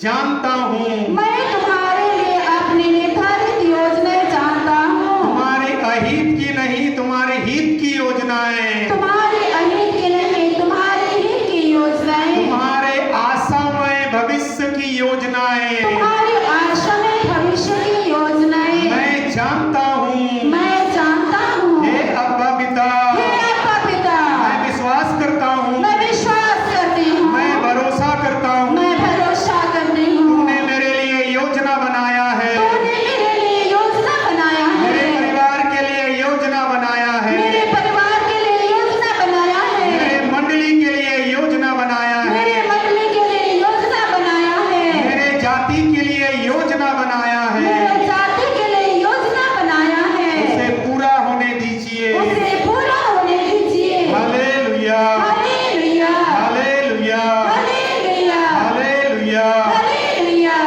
जानता हूँ। मैं तुम्हारे लिए अपनी निर्धारित योजनाएं जानता हूँ। तुम्हारे अहित की नहीं, तुम्हारे हित की योजनाएं। तुम्हारे अहित की नहीं, तुम्हारे हित की योजनाएं। तुम्हारे आशामय भविष्य की योजनाएं। तुम्हारी आशा में भविष्य की योजनाएं मैं जानता हूँ। मैं जानता हूँ। हे अब्बा पिता, हे अब्बा पिता, मैं विश्वास करता हूँ, मैं विश्वास करती हूँ, मैं भरोसा करता हूँ। मैं भरोसा करती हूँ। तूने मेरे लिए योजना बनाया है, तूने मेरे लिए योजना बनाया है, मेरे परिवार के लिए योजना बनाया है, मेरे परिवार के लिए योजना बनाया है, मेरे मंडली के लिए योजना बनाया है, मेरे मंडली के लिए योजना बनाया है, मेरे जाति के लिए योजना बनाया है। मेरे जाति के लिए योजना बनाया है। उसे पूरा होने दीजिए। उसे पूरा होने दीजिए। Hallelujah, hallelujah, hallelujah, hallelujah, hallelujah. Hallelujah.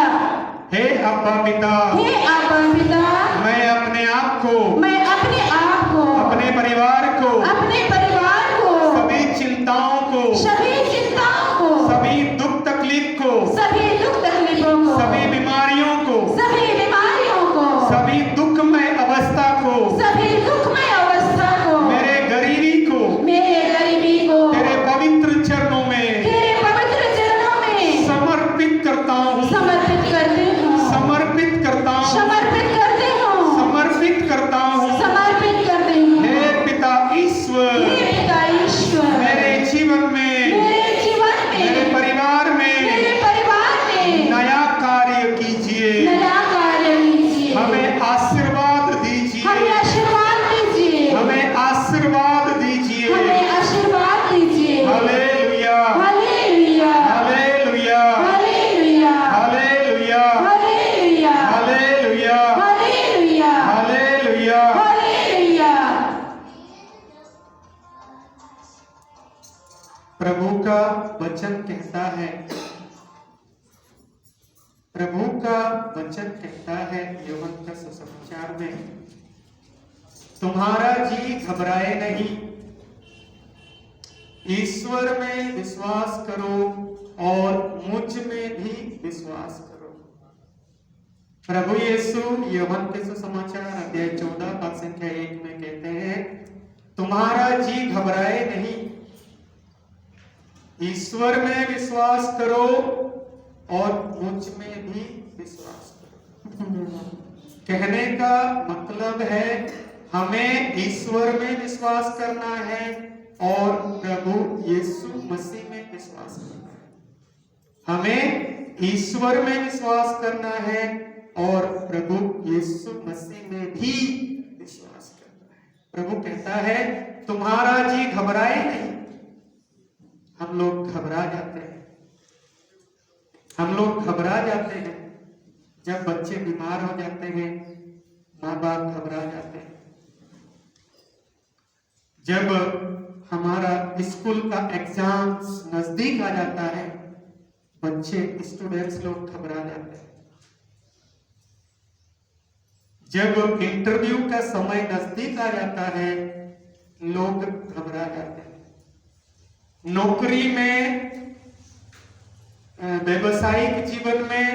हे अब्बा पिता, हे अब्बा पिता, मैं अपने आप को, मैं अपने आप को, अपने परिवार को, अपने परिवार को, सभी चिंताओं को, सभी चिंताओं को, सभी दुख तकलीफ को, सभी दुख तकलीफों को, सभी बीमारियों को, सभी बीमारियों को, सभी दुखमय अवस्था को, सभी दुखमय अवस्था को, मेरे गरीबी को, मेरे गरीबी को तेरे पवित्र चरणों में तेरे पवित्र चरणों में समर्पित करता हूँ, समर्पित करती हूँ, समर्पित करता हूँ, समर्पित करती हूँ, समर्पित करता हूँ। समर्पित करती हूँ। हे पिता ईश्वर, हे पिता ईश्वर, मेरे जीवन में, मेरे जीवन मेरे में, परिवार में मेरे परिवार में नया कार्य कीजिए। नया कार्य कीजिए। हमें आशीर्वाद हमें दीजिए, आशीर्वाद दीजिए। हमें आशीर्वाद दीजिए। हमें आशीर्वाद दीजिए। Hallelujah, hallelujah, hallelujah, hallelujah, hallelujah, hallelujah, hallelujah, hallelujah, hallelujah. Hallelujah. प्रभु का वचन कहता है, प्रभु का वचन कहता है यूहन्ना का सुसमाचार में, तुम्हारा जी घबराए नहीं, ईश्वर में विश्वास करो और मुझ में भी विश्वास करो। प्रभु यीशु यूहन्ना के सुसमाचार अध्याय 14 पद संख्या 1 में कहते हैं, तुम्हारा जी घबराए नहीं, ईश्वर में विश्वास करो और मुझ में भी विश्वास करो। कहने का मतलब है हमें ईश्वर में विश्वास करना है और प्रभु यीशु मसीह में विश्वास करना है। हमें ईश्वर में विश्वास करना है और प्रभु यीशु मसीह में भी विश्वास करना है। प्रभु कहता है तुम्हारा जी घबराए नहीं। हम लोग घबरा जाते हैं, हम लोग घबरा जाते हैं जब बच्चे बीमार हो जाते हैं, माँ बाप घबरा जाते हैं। जब हमारा स्कूल का एग्जाम्स नजदीक आ जाता है, बच्चे स्टूडेंट्स लोग घबरा जाते हैं। जब इंटरव्यू का समय नजदीक आ जाता है, लोग घबरा जाते हैं। नौकरी में, व्यवसायिक जीवन में,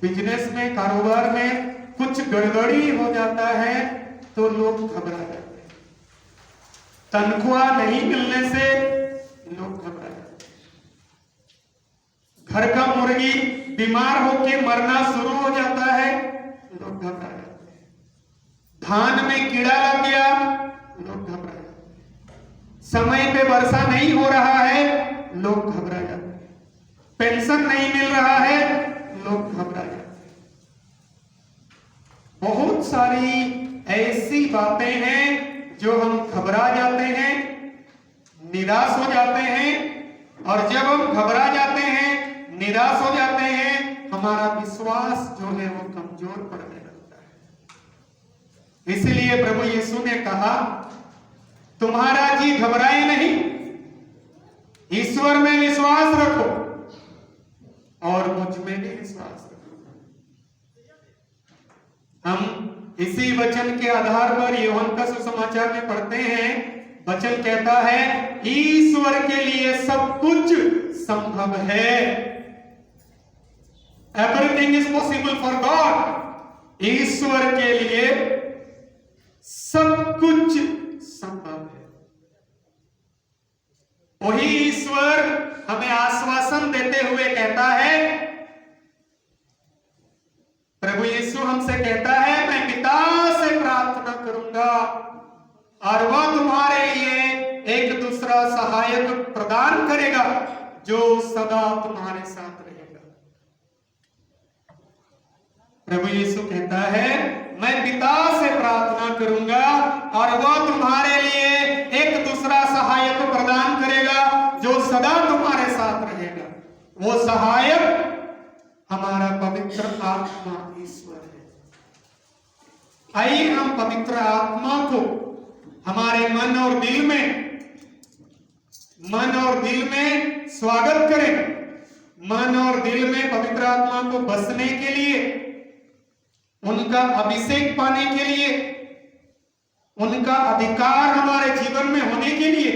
बिजनेस में, कारोबार में कुछ गड़बड़ी हो जाता है तो लोग घबरा जाते हैं। तनख्वाह नहीं मिलने से लोग घबरा जाते हैं। घर का मुर्गी बीमार होके मरना शुरू हो जाता है, लोग घबरा जाते हैं। धान में कीड़ा लग गया, लोग घबरा जाते हैं। समय पे वर्षा नहीं हो रहा है, लोग घबरा जाते हैं। पेंशन नहीं मिल रहा है, लोग घबरा जाते हैं। बहुत सारी ऐसी बातें हैं जो हम घबरा जाते हैं, निराश हो जाते हैं, और जब हम घबरा जाते हैं, निराश हो जाते हैं, हमारा विश्वास जो है वो कमजोर पड़ने लगता है। इसलिए प्रभु यीशु ने कहा तुम्हारा जी घबराए नहीं, ईश्वर में विश्वास रखो और मुझ में भी विश्वास रखो। हम इसी वचन के आधार पर यूहन्ना का सुसमाचार में पढ़ते हैं, वचन कहता है ईश्वर के लिए सब कुछ संभव है। Everything is possible for God. ईश्वर के लिए सब कुछ संभव है। वही ईश्वर हमें आश्वासन देते हुए कहता है, प्रभु यीशु हमसे कहता है, मैं पिता से प्रार्थना करूंगा और वह तुम्हारे लिए एक दूसरा सहायक प्रदान करेगा जो सदा तुम्हारे साथ रहेगा। प्रभु यीशु कहता है, मैं पिता से प्रार्थना करूंगा और वह तुम्हारे लिए एक दूसरा सहायक प्रदान करेगा जो सदा तुम्हारे साथ रहेगा। वो सहायक हमारा पवित्र आत्मा ईश्वर है। आइए हम पवित्र आत्मा को हमारे मन और दिल में स्वागत करें। मन और दिल में पवित्र आत्मा को बसने के लिए, उनका अभिषेक पाने के लिए, उनका अधिकार हमारे जीवन में होने के लिए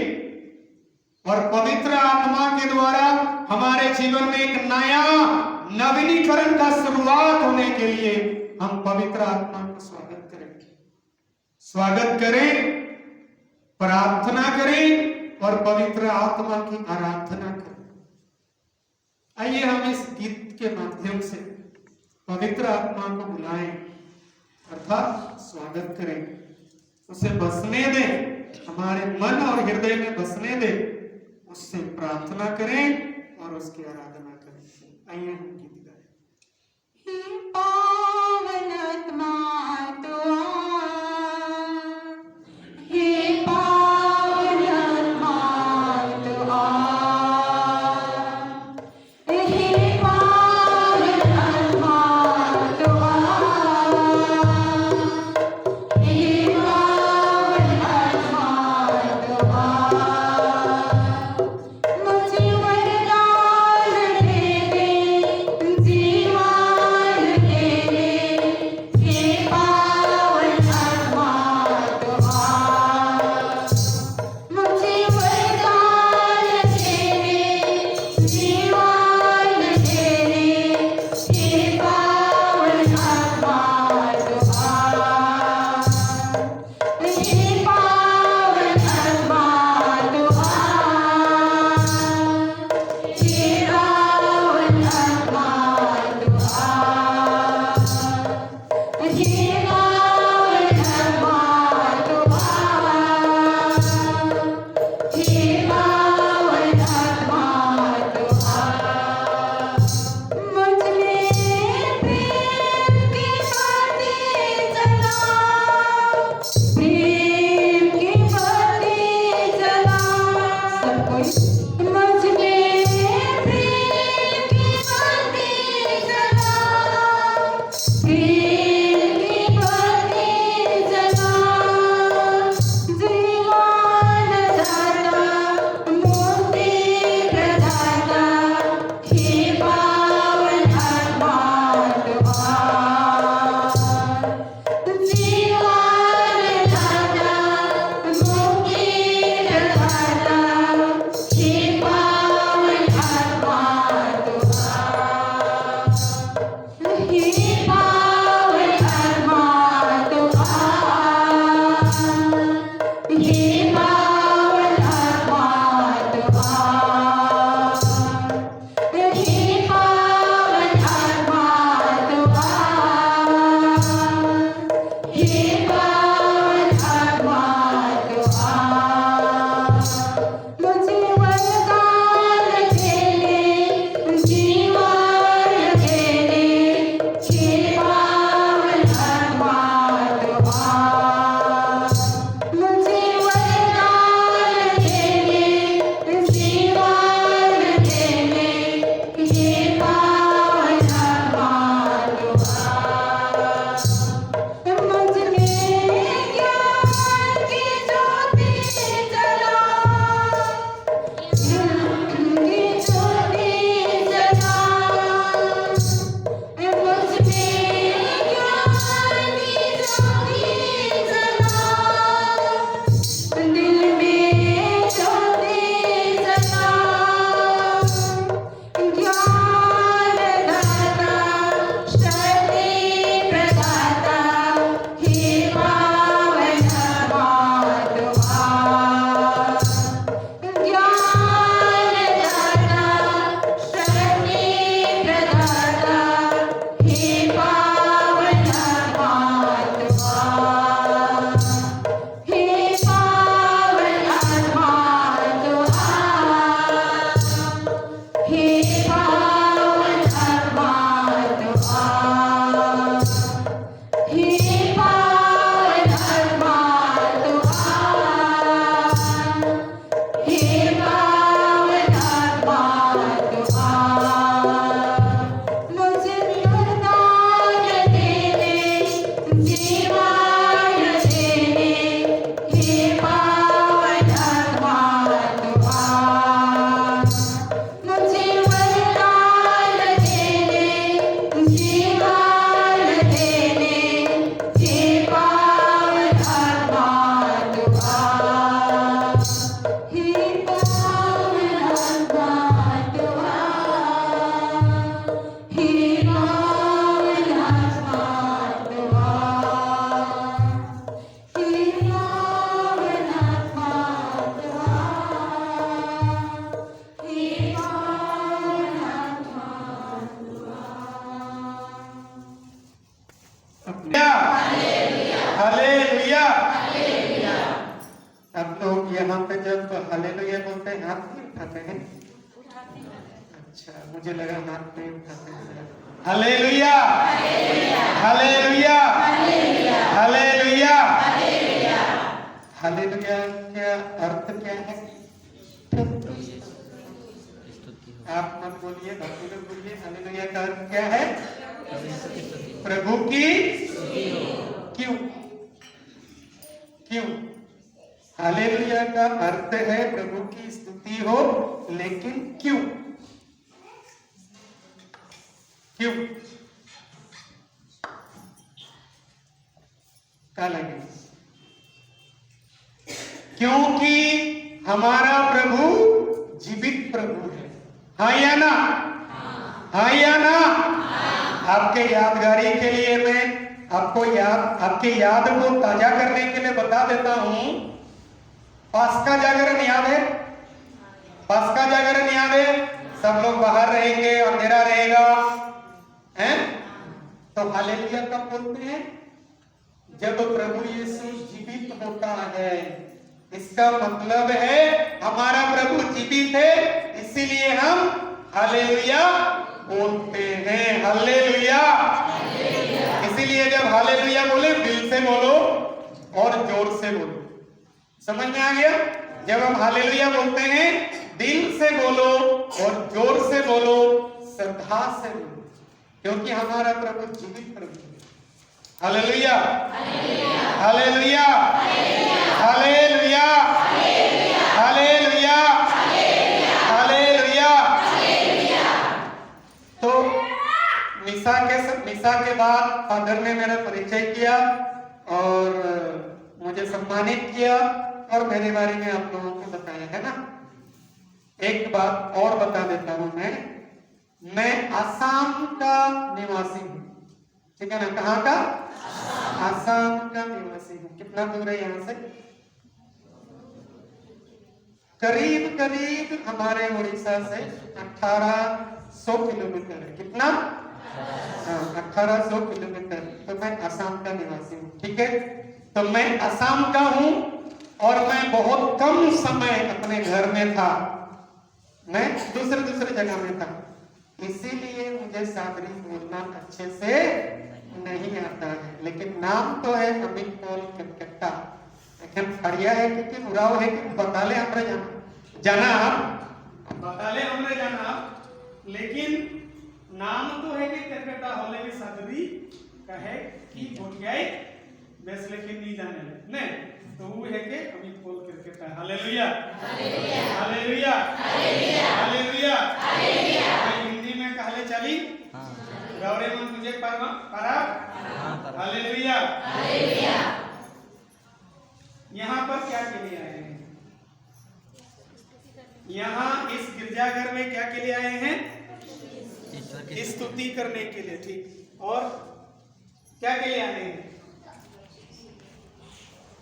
और पवित्र आत्मा के द्वारा हमारे जीवन में एक नया नवीनीकरण का शुरुआत होने के लिए हम पवित्र आत्मा को स्वागत करें, प्रार्थना करें और पवित्र आत्मा की आराधना करें। आइए हम इस गीत के माध्यम से पवित्र आत्मा को बुलाएं, अर्थात स्वागत करें, उसे बसने दें, हमारे मन और हृदय में बसने दें, उससे प्रार्थना करें और उसकी आराधना करें। आइए हम गीत गाएं। हे पावन आत्मा तू आ, हे पावन आत्मा तू आ, हे पावन आत्मा तू आ, हे पावन आत्मा तू आ, मुझे वरदान दे दे, जीवन दे दे, हे पावन आत्मा तू आ, मुझे वरदान दे दे, जीवन दे दे, हे पावन आत्मा तू आ, हे पावन आत्मा तू आ, हे पावन आत्मा तू आ, हे पावन आत्मा तू आ, हे पावन आत्मा तू आ, मुझ में प्रेम की बातें जला, प्रेम की बातें जला, सब कोई। मुझ में प्रेम की बातें जला, प्रेम की बातें जला, जीवन दाता, मुक्ति प्रदाता, हे पावन आत्मा तू आ, जीवन दाता, मुक्ति प्रदाता, हे अच्छा, मुझे लगा हाथ नहीं उठाते हैं। हालेलुया, हालेलुया, हालेलुया, हालेलुया क्या अर्थ क्या है? आप मत बोलिए, बाकी लोग बोलिए। हालेलुया का अर्थ क्या है? प्रभु की क्यों? क्यों? हालेलुया का अर्थ है प्रभु की स्तुति हो, लेकिन क्यों? क्यों? क्या लगे? क्योंकि हमारा प्रभु जीवित प्रभु है। हाँ या ना? हाँ या ना? आपके यादगारी के लिए मैं आपके याद को ताजा करने के लिए बता देता हूं। पास्का जागरण याद है? पास्का जागरण याद है? सब लोग बाहर रहेंगे, अंधेरा रहेगा, हैं? तो हालेलुया कब बोलते हैं? जब प्रभु यीशु जीवित होता है। इसका मतलब है हमारा प्रभु जीवित है, इसीलिए हम हालेलुया बोलते हैं। हालेलुया। इसीलिए जब हालेलुया बोले दिल से बोलो और जोर से बोलो। समझ में आ गया? जब हम हालेलुया बोलते हैं दिल से बोलो और जोर से बोलो, श्रद्धा से बोलो, क्योंकि हमारा प्रभु जीवित प्रभु है। Hallelujah, hallelujah, hallelujah, hallelujah, hallelujah. तो निशा के बाद फादर ने मेरा परिचय किया और मुझे सम्मानित किया और मेरे बारे में आप लोगों को बताया है ना। एक बात और बता देता हूं, मैं आसाम का निवासी हूं, ठीक है ना? कहाँ का? आसाम का निवासी हूं। कितना दूर है यहाँ से? करीब करीब हमारे उड़ीसा से 1800 किलोमीटर है। कितना? हाँ, 1800 किलोमीटर। तो मैं आसाम का निवासी हूँ, ठीक है? तो मैं आसाम का हूँ और मैं बहुत कम समय अपने घर में था। मैं दूसरे जगह में था, इसीलिए मुझे सादरी बोलना अच्छे से नहीं आता है। लेकिन नाम तो है अमित पॉल कलकत्ता। लेकिन फरिया है कि उड़ाव है कि बताले हमरे जाना बताले हमरे जाना, लेकिन नाम तो है कि कलकत्ता होले की सादरी कहे कि भोटियाई बस, लेकिन नहीं जाने ने तो वो है कि Amit Paul Calcutta. Hallelujah, hallelujah, hallelujah, hallelujah. Hindi में कहले चली गौरे मन तुझे परा। Hallelujah, hallelujah. यहाँ पर क्या के लिए आए हैं? यहाँ इस गिरजाघर में क्या के लिए आए हैं? स्तुति करने के लिए, ठीक। और क्या के लिए आए हैं?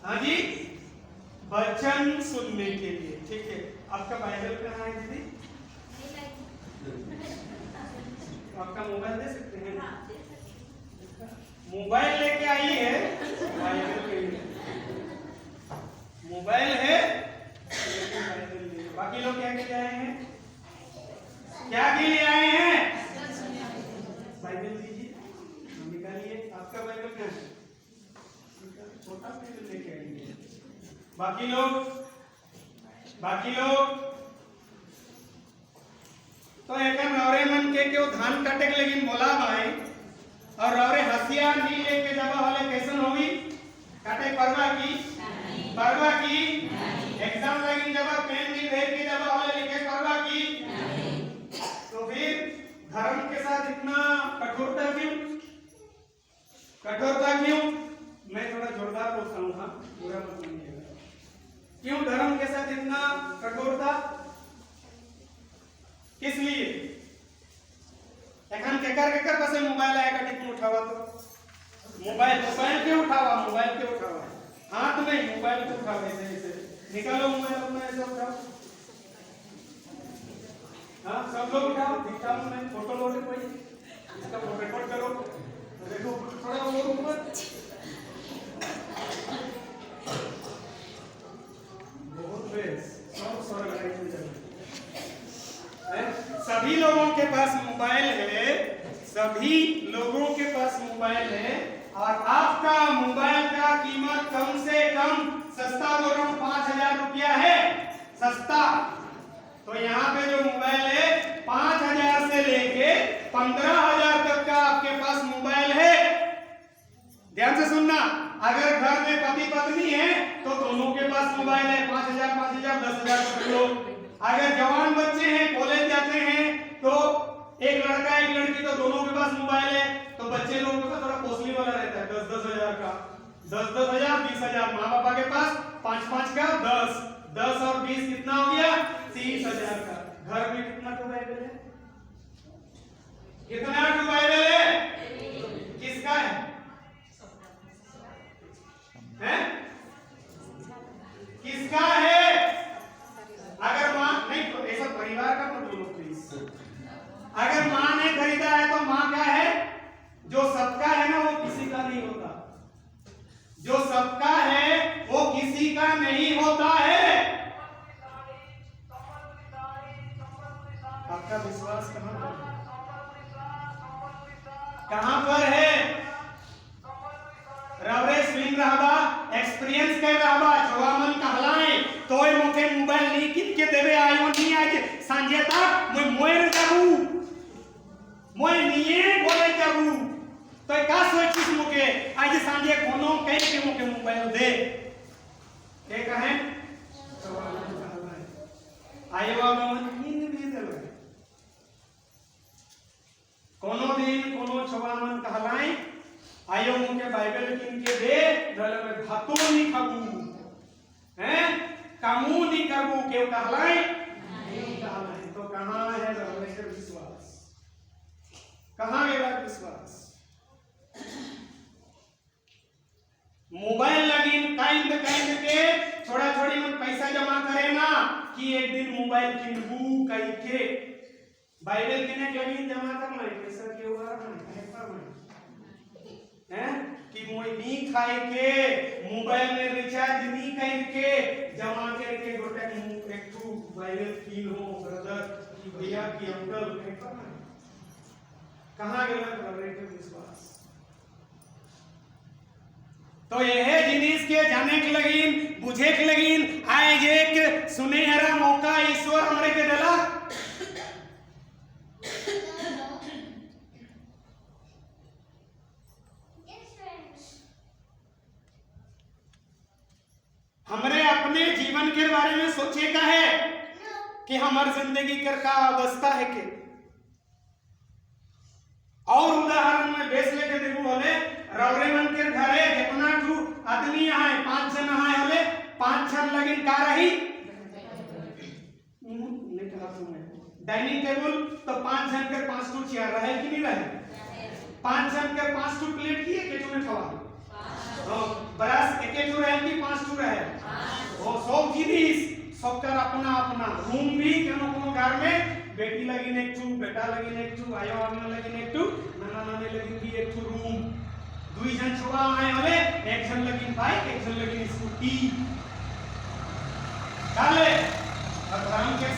हाँ जी, वचन सुनने के लिए, ठीक है। आपका बाइबल कहाँ है दीदी? आपका मोबाइल दे सकते हैं? मोबाइल लेके आई है, बाइबल के लिए मोबाइल है, बाइबल ले। बाकी लोग क्या के लिए आए हैं? क्या के लिए आए हैं? बाइबल दीजिए, निकालिए। आपका बाइबल क्या है? छोटा बाइबल लेके आइए। बाकी लोग तो एक रौरे मन के क्यों धान काटे के लेकिन बोला भाई, और रौरे हसिया नहीं लेके जब वाले कैसन होगी काटे परवा की एग्जाम लगी जब पेन नहीं भेज के जब वाले लिखे परवा की, तो फिर धर्म के साथ इतना कठोरता क्यों? मैं थोड़ा जोरदार बोलता हूँ, हाँ, पूरा मत मानिएगा। क्यों धर्म के साथ इतना कठोरता? किस लिए? एखन केकर पास मोबाइल आएगा टिकट उठावा तो मोबाइल क्यों उठावा? हाथ में मोबाइल को उठाओ, ऐसे निकालो मोबाइल अपना, ऐसे उठाओ। हाँ, सब लोग उठाओ, दिखाओ, मैं फोटो लो, कोई इसका रिकॉर्ड करो। देखो थोड़ा और ऊपर, बहुत बेस, सब स्वर्ग है। सभी लोगों के पास मोबाइल है, सभी लोगों के पास मोबाइल है, और आपका मोबाइल का कीमत कम से कम सस्ता बोल रहा हूं 5,000 रुपया है, सस्ता। तो यहाँ पे जो मोबाइल है 5,000 से लेके 15,000 तक का आपके पास मोबाइल है। ध्यान से सुनना, अगर घर में पति पत्नी है तो दोनों के पास मोबाइल है, 5,000 5,000 10,000 पकड़ लो। अगर जवान बच्चे हैं, कॉलेज जाते हैं, तो एक लड़का एक लड़की, तो दोनों के पास मोबाइल है। तो बच्चे लोगों का थोड़ा कॉस्टली वाला रहता है, 10,000 का, 10,000 20,000। माँ बापा के पास 5 का 10 और 20 कितना हो गया? 30,000 का। घर में कितना मोबाइल है? कितना मोबाइल है? किसका है? हैं? किसका है? अगर मां नहीं, तो ऐसा परिवार का मत बोलो प्लीज। अगर मां ने खरीदा है तो मां का है, जो सबका है ना वो किसी का नहीं होता, जो सबका है वो किसी का नहीं होता है। आपका विश्वास कहां पर है? रवरे स्विंग रहबा, एक्सपीरियंस कर रहबा, छवामन कहलाए तोय मोके मोबाइल नहीं किन के देवे आयो नहीं आज सांझे तक मैं मोर जाबू, मोय निये बोले जाबू, तो का सोचिस मोके आज सांझे कोनो कह के मोके मोबाइल दे के कहे छवामन कहलाए आयो बाबा मन किन भी देवे, कोनो दिन कोनो छवामन कहलाए आयो मुझे बाइबल किन के दे, डले में भातो नहीं खाबू, हैं कामू नहीं करबू, क्यों कहलाए नहीं कहलाए। तो कहां है रवरे विश्वास? कहां गया विश्वास? मोबाइल लगिन काइंद के थोड़ा थोड़ी मन पैसा जमा करे ना कि एक दिन मोबाइल किनबू कह के बाइबल किने लगिन जमा कर ले पैसा के हुआ है पर में हैं कि मोई नहीं खाए के मोबाइल में रिचार्ज नहीं करके जमा करके गोटे एक टू बाइबल फील हो ब्रदर कि भैया की अंकल कहां गया रवरे के विश्वास? तो यह जिनिस के जाने के लगिन बुझे के लगिन आए जे एक सुनहरा मौका ईश्वर हमरे के देला। हमरे अपने जीवन के बारे में सोचे का है कि हमार जिंदगी कर का अवस्था है के। और उदाहरण में बेस लेके देखो हले रवरे मन के घरे कितना ठू आदमी है, 5 जन है हले, 5 जन लगिन का रही नहीं कहा तुम्हें डाइनिंग टेबल, तो 5 जन के 5 टू चेयर रहे कि नहीं रहे? 5 जन के 5 टू प्लेट किए के तुम्हें खवा बरास एक टू रहे कि 5 टू रहे वो सब जिनिस सबकर अपना अपना रूम भी कोनो कोनो घर में बेटी लगी एक टू, बेटा लगी एक टू, आयो आने लगी एक टू, नाना नानी लगी भी एक टू रूम, 2 जन छोड़ा आए हले, 1 जन लगी बाइक, 1 जन लगी स्कूटी डाले। और धर्म के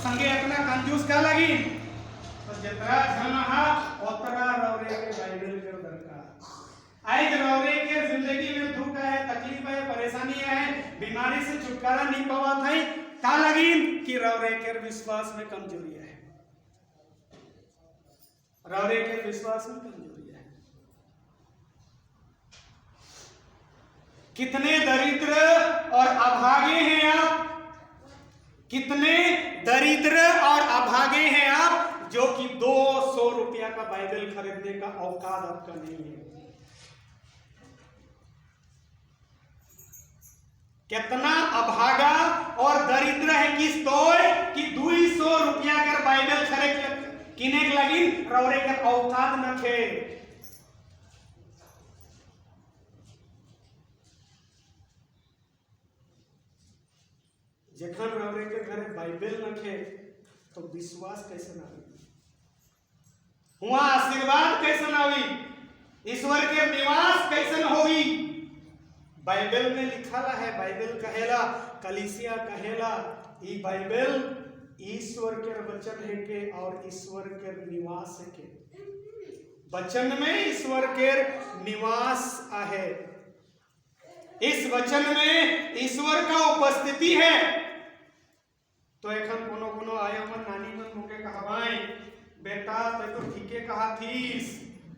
संगे अपना कंजूस का लगी तो जितना जन हा उतना रवरे के बाइबल के दरकार। आज रवरे के जिंदगी में दुख है, तकलीफ है, परेशानी है, बीमारी से छुटकारा नहीं पावा था का लगिन कि रवरे के विश्वास में कमजोरी है, रवरे के विश्वास में कमजोरी है। कितने दरिद्र और अभागे हैं आप, कितने दरिद्र और अभागे हैं आप जो कि 200 रुपया का बाइबल खरीदने का औकात आपका नहीं है। कितना अभागा और दरिद्र है किस तोय कि 200 रुपया कर बाइबल खरीद किने के लगी रवरे के औकात न थे। जखन रवरे के घर बाइबल न थे तो विश्वास कैसे ना हुआ, आशीर्वाद कैसे ना हुई, ईश्वर के निवास कैसे न होगी। बाइबल में लिखा है, बाइबल कहेला, कलीसिया कहेला, ई बाइबल ईश्वर के वचन है के और ईश्वर के निवास है के। वचन में ईश्वर के निवास आहे, इस वचन में ईश्वर का उपस्थिति है। तो एखन कोनो कोनो आया मन नानी मन मुके कहवाए बेटा ते तो ठीके कहा थीस,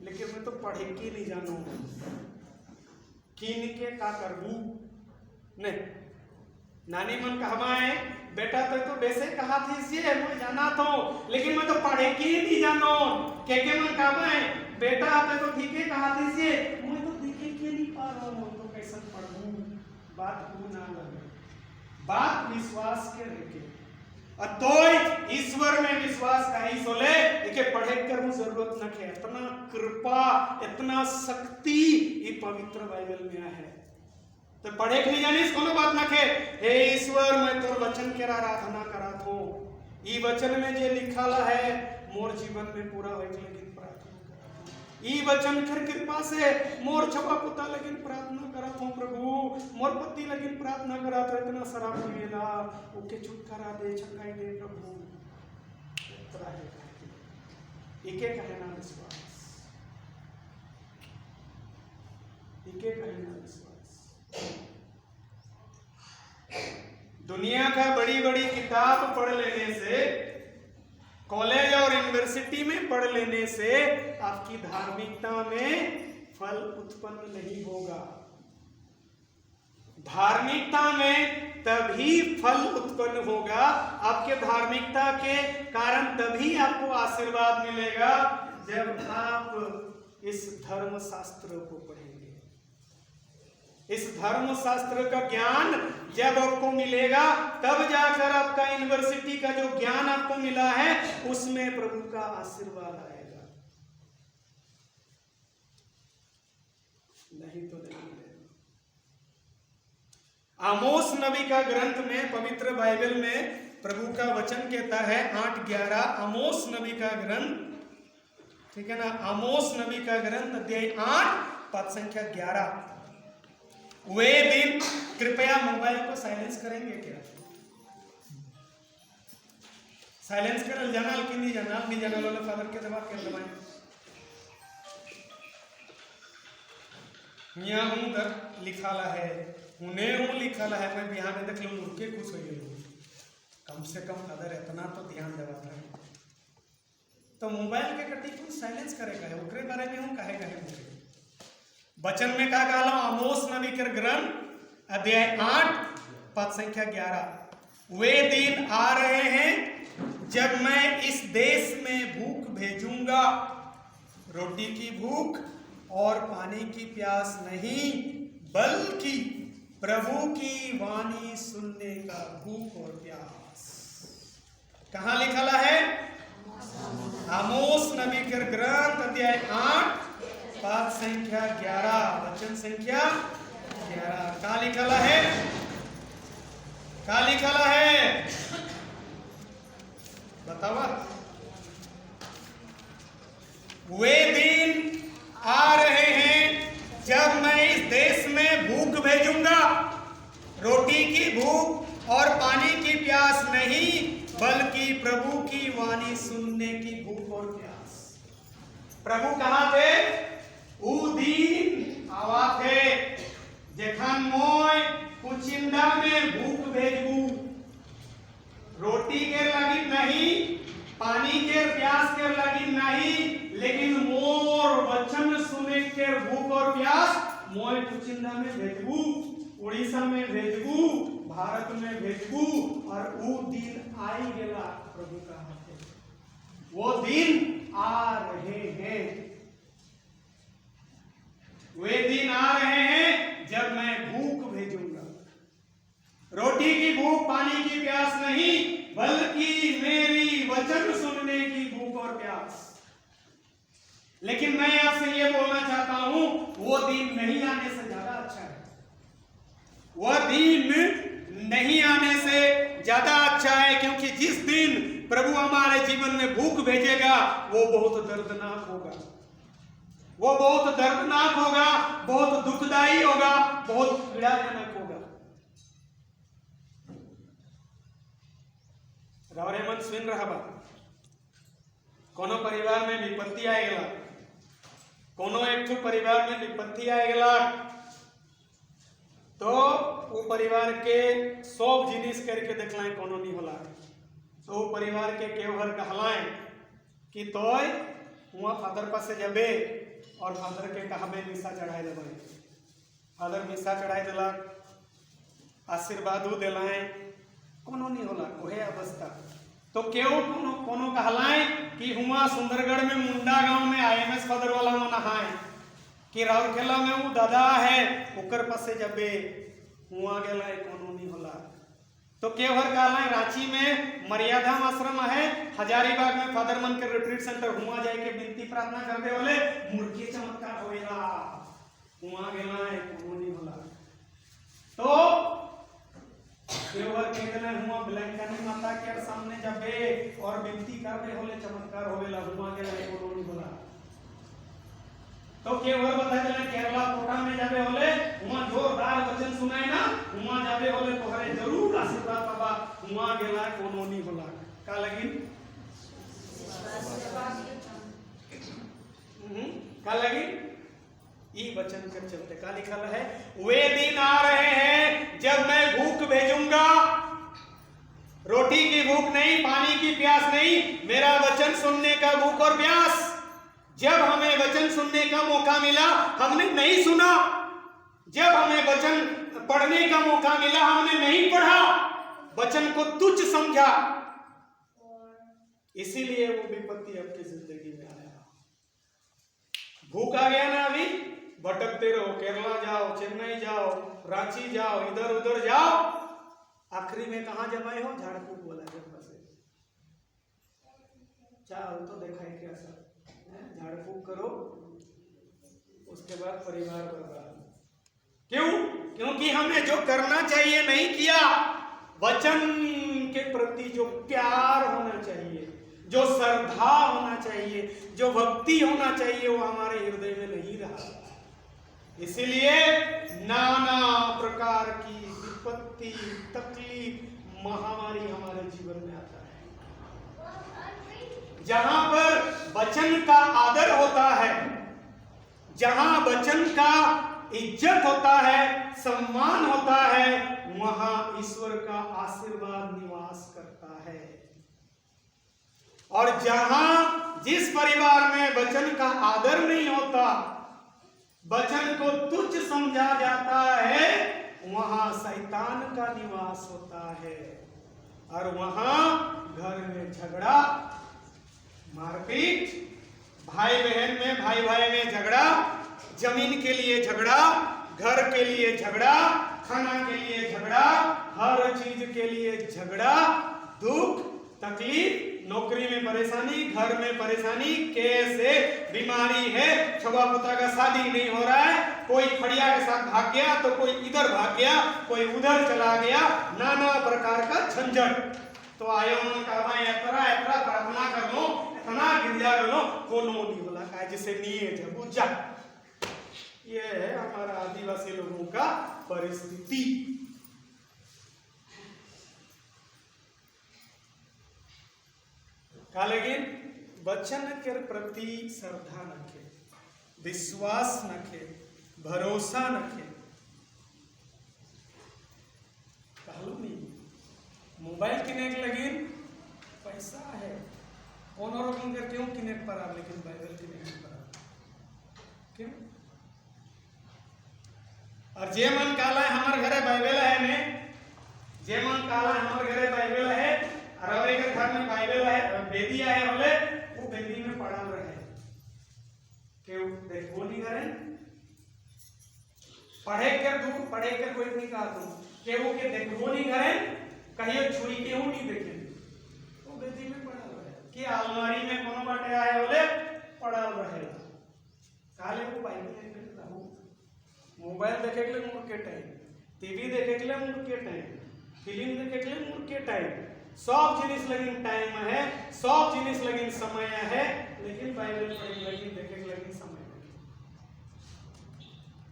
लेकिन मैं तो पढ़े की नहीं जानो किन के का करबू ने। नानी मन कहवाए बेटा ते तो वैसे कहा थीस ये मैं जाना तो, लेकिन मैं तो पढ़े की नहीं जानो। के मन कहवाए बेटा ते तो ठीके कहा थीस ये मैं तो देखे के नहीं पा रहा हूं, तो कैसे पढ़ूं। बात को ना लगे, बात विश्वास के रखे। तो ईश्वर में विश्वास नहीं सोले देखे पढ़े कर जरूरत न है। इतना कृपा इतना शक्ति ये पवित्र बाइबल में है। तो पढ़े नहीं जानी कोनो बात न है। हे ईश्वर मैं तोर वचन के आराधना करात हूं, ई वचन में जे लिखाला है मोर जीवन में पूरा होए लेकिन प्रार्थना करात हूं। ई वचन कर कृपा से मोर छपा पुता लेकिन प्रार्थना करात हूं प्रभु, मोर पति लेकिन प्रार्थना करात इतना शराब पिएला ओके छुटकारा दे छकाई दे प्रभु। इतना है इके कहे ना विश्वास, इके कहे ना विश्वास। दुनिया का बड़ी बड़ी किताब पढ़ लेने से, कॉलेज और यूनिवर्सिटी में पढ़ लेने से आपकी धार्मिकता में फल उत्पन्न नहीं होगा। धार्मिकता में तभी फल उत्पन्न होगा, आपके धार्मिकता के कारण तभी आपको आशीर्वाद मिलेगा जब आप इस धर्म शास्त्र को पढ़ेंगे। इस धर्म शास्त्र का ज्ञान जब आपको मिलेगा तब जाकर आपका यूनिवर्सिटी का जो ज्ञान आपको मिला है उसमें प्रभु का आशीर्वाद आएगा, नहीं तो नहीं मिलेगा। आमोस नबी का ग्रंथ में, पवित्र बाइबल में प्रभु का वचन कहता है 8:11, आमोस नबी का ग्रंथ, ठीक है ना, आमोस नबी का ग्रंथ अध्याय 8 पद संख्या 11। वे दिन, कृपया मोबाइल को साइलेंस करेंगे क्या? साइलेंस कर जाना कि नहीं जाना, नहीं जाना वाला फादर के दबा कर दबाएं। यहाँ हूँ कर लिखाला है, उन्हें हूँ लिखाला है, मैं बिहार में देख लूँ मुर्के खुश हो गए। कम से कम फादर इतना तो ध्यान देवाता है। तो मोबाइल के कटी को साइलेंस करेगा है, ओकरे बारे में हूँ कहे मुझे वचन में क्या कहा? आमोस नबी के ग्रंथ अध्याय 8 पद संख्या 11। वे दिन आ रहे हैं जब मैं इस देश में भूख भेजूंगा, रोटी की भूख और पानी की प्यास नहीं, बल्कि प्रभु की वाणी सुनने का भूख और प्यास। कहां लिखा है? आमोस नबी के ग्रंथ अध्याय 8 पद संख्या 11, वचन संख्या 11। कहां लिखा है? कहां लिखा है? बतावा। वे दिन आ रहे हैं जब मैं इस देश में भूख भेजूंगा, रोटी की भूख और पानी की प्यास नहीं, बल्कि प्रभु की वाणी सुनने की भूख और प्यास। प्रभु कहां थे? उ दिन आवा थे जखन मोय कुचिंदा में भूख भेजबू, रोटी के लगी नहीं, पानी के प्यास के लगी नहीं, लेकिन मोर वचन सुने के भूख और प्यास मोय कुचिंदा में भेजबू, उड़ीसा में भेजबू, भारत में भेजबू। और वो दिन आई गेला, प्रभु कहा थे वो दिन आ रहे हैं। वे दिन आ रहे हैं जब मैं भूख भेजूंगा, रोटी की भूख पानी की प्यास नहीं, बल्कि मेरी वचन सुनने की भूख और प्यास। लेकिन मैं आपसे ये बोलना चाहता हूं, वो दिन नहीं आने से ज्यादा अच्छा है। वह दिन नहीं आने से ज्यादा अच्छा है, क्योंकि जिस दिन प्रभु हमारे जीवन में भूख भेजेगा वो बहुत दर्दनाक होगा, वो बहुत दर्दनाक होगा, बहुत दुखदाई होगा, बहुत पीड़ाजनक होगा। रवरे मन सुन रहा बा कोनो परिवार में विपत्ति आएगा, कोनो एक ठो परिवार में विपत्ति आएगा तो वो परिवार के सब जिनिस करके देखलाए कोनो नहीं होला, तो वो परिवार के केवहर कहलाए कि तोय हुआ फादर पास से जबे और फादर के कहबे मिसा चढ़ाए देबे। फादर मिसा चढ़ाए दिलक, आशीर्वाद दिलाए, कोनो नहीं होला ओहे अवस्था। तो केव कोनो कोनो कहलाए कि हुआ सुंदरगढ़ में मुंडा गांव में IMS फादर वाला मन हाय कि राउरकेला में वो दादा है ओकर पास से जबे हुआ गेला कोनो नहीं होला। तो केवहर कहलाए रांची में मर्यादाम आश्रम है, हजारीबाग में फादर मन के रिट्रीट सेंटर हुआ जाए के विनती प्रार्थना करते बोले मूर्ति चमत्कार होएला, हुआ गेला कोनो नहीं होला। तो केवहर के गेला हुआ बिलंकनी माता के सामने जबे और विनती करबे होले चमत्कार होवेला, हुआ गेला कोनो नहीं होला। तो केवहर बता देना केरला कोटा में जाबे होले हुआ जोरदार वचन सुनाए ना, हुआ जाबे होले तोहरे जरूर आशीर्वाद पाबा, हुआ गेला कोनो नहीं होला। का लगिन का लगिन ई वचन के चलते का लिखल है, वे दिन आ रहे हैं जब मैं भूख भेजूंगा, रोटी की भूख नहीं, पानी की प्यास नहीं, मेरा वचन सुनने का भूख और प्यास। जब हमें वचन सुनने का मौका मिला हमने नहीं सुना, जब हमें वचन पढ़ने का मौका मिला हमने नहीं पढ़ा, वचन को तुच्छ समझा, इसीलिए वो विपत्ति आपकी जिंदगी में आया। भूख आ गया ना, अभी भटकते रहो, केरला जाओ, चेन्नई जाओ, रांची जाओ, इधर उधर जाओ, आखिरी में कहां जमाए हो, झाड़ फूक बोला जब से चाहो तो देखा है क्या सर, झाड़ फूक करो उसके बाद परिवार बर्बाद। क्यों? क्योंकि हमें जो करना चाहिए नहीं किया, वचन के प्रति जो प्यार होना चाहिए, जो श्रद्धा होना चाहिए, जो भक्ति होना चाहिए वो हमारे हृदय में नहीं रहा। इसीलिए नाना प्रकार की विपत्ति, तकलीफ, महामारी हमारे जीवन में आता है। जहां पर वचन का आदर होता है, जहां वचन का इज्जत होता है, सम्मान होता है, वहां ईश्वर का आशीर्वाद निवास करता है। और जहां जिस परिवार में वचन का आदर नहीं होता, वचन को तुच्छ समझा जाता है, वहां शैतान का निवास होता है। और वहां घर में झगड़ा, मारपीट, भाई बहन में, भाई भाई में झगड़ा, जमीन के लिए झगड़ा, घर के लिए झगड़ा, खाना के लिए झगड़ा, हर चीज के लिए झगड़ा, दुख, तकलीफ, नौकरी में परेशानी, घर में परेशानी, कैसे बीमारी है, छुआ पुता का शादी नहीं हो रहा है, कोई खड़िया के साथ भाग गया तो कोई इधर भाग गया, कोई उधर चला गया, नाना प्रकार का झंझट। तो आयो उन्होंने कहा यात्रा यात्रा प्रार्थना कर लो, इतना गिरजा कर लो, कोनो नहीं बोला का जिसे नियत है बुझा। ये है हमारा आदिवासी लोगों का परिस्थिति। का लेकिन वचन के प्रति श्रद्धा रखे, विश्वास रखे, भरोसा रखे। कहलू नहीं मोबाइल किने के लगिन पैसा है, कौन और क्यों किने पर आ, लेकिन बाइबल किने पर आ क्यों? और जे मन काला हमारे घरे बाइबल है ने, जे मन काला हमारे घरे बाइबल है, और एक घर में बाइबल है, वेदी है बोले, वो वेदी में पढ़ा रहे क्यों? देखो नहीं करे, पढ़े कर दूर, पढ़े कर कोई नहीं कहा तुम के वो के देखो नहीं करे, कहिए छुई के हूं नहीं देखे, वो वेदी में पढ़ा रहे कि अलमारी में कोनो बाटे आए बोले पढ़ा रहे। काले वो बाइबल में रहू, मोबाइल देखे के लिए मूड के टाइम, टीवी देखे के लिए मूड के टाइम, फिल्म देखे के लिए मूड के टाइम, सब जिनिस लगिन टाइम है, सब जिनिस लगिन समय है, लेकिन बाइबल पढ़े लगिन देखे के लगिन समय है।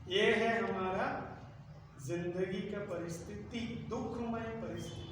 ये है हमारा जिंदगी का परिस्थिति, दुखमय परिस्थिति।